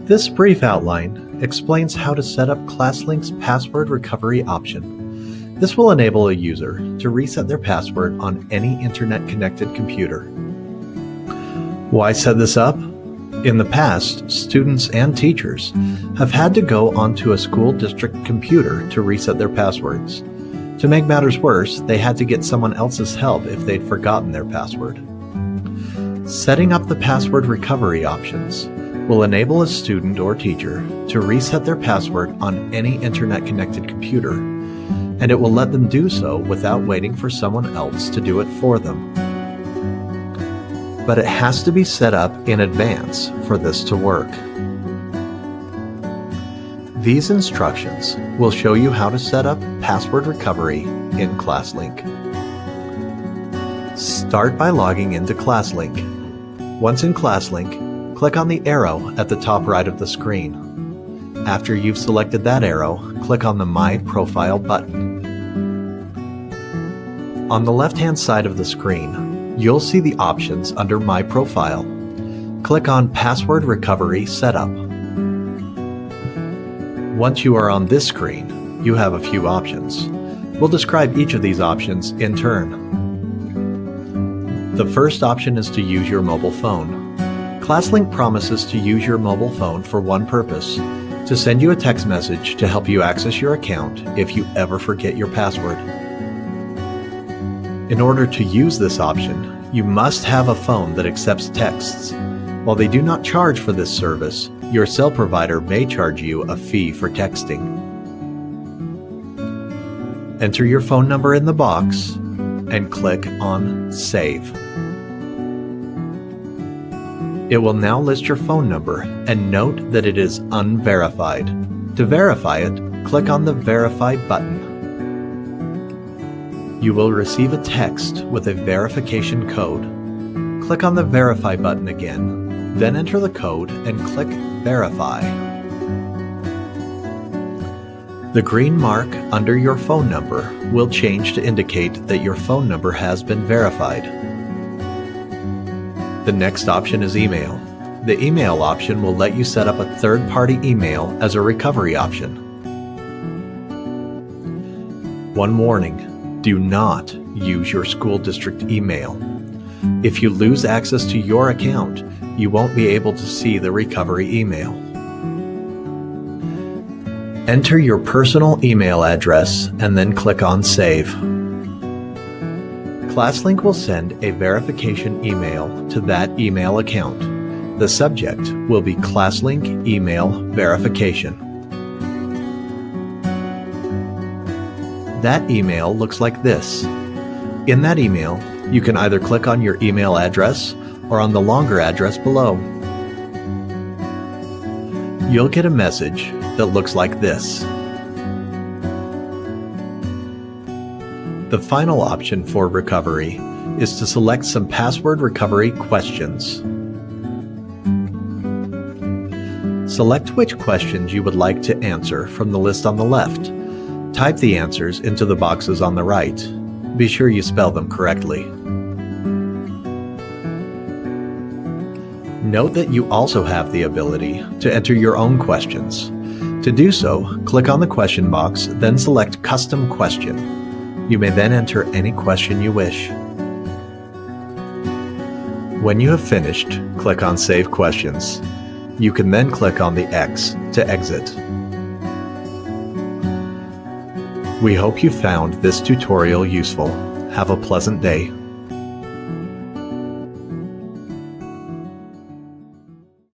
This brief outline explains how to set up ClassLink's password recovery option. This will enable a user to reset their password on any internet-connected computer. Why set this up? In the past, students and teachers have had to go onto a school district computer to reset their passwords. To make matters worse, they had to get someone else's help if they'd forgotten their password. Setting up the password recovery options will enable a student or teacher to reset their password on any internet-connected computer, and it will let them do so without waiting for someone else to do it for them. But it has to be set up in advance for this to work. These instructions will show you how to set up password recovery in ClassLink. Start by logging into ClassLink. Once in ClassLink, click on the arrow at the top right of the screen. After you've selected that arrow, click on the My Profile button. On the left-hand side of the screen, you'll see the options under My Profile. Click on Password Recovery Setup. Once you are on this screen, you have a few options. We'll describe each of these options in turn. The first option is to use your mobile phone. ClassLink promises to use your mobile phone for one purpose: to send you a text message to help you access your account if you ever forget your password. In order to use this option, you must have a phone that accepts texts. While they do not charge for this service, your cell provider may charge you a fee for texting. Enter your phone number in the box and click on Save. It will now list your phone number and note that it is unverified. To verify it, click on the Verify button. You will receive a text with a verification code. Click on the Verify button again, then enter the code and click Verify. The green mark under your phone number will change to indicate that your phone number has been verified. The next option is email. The email option will let you set up a third-party email as a recovery option. One warning: do not use your school district email. If you lose access to your account, you won't be able to see the recovery email. Enter your personal email address and then click on Save. ClassLink will send a verification email to that email account. The subject will be ClassLink Email Verification. That email looks like this. In that email, you can either click on your email address or on the longer address below. You'll get a message that looks like this. The final option for recovery is to select some password recovery questions. Select which questions you would like to answer from the list on the left. Type the answers into the boxes on the right. Be sure you spell them correctly. Note that you also have the ability to enter your own questions. To do so, click on the question box, then select Custom Question. You may then enter any question you wish. When you have finished, click on Save Questions. You can then click on the X to exit. We hope you found this tutorial useful. Have a pleasant day.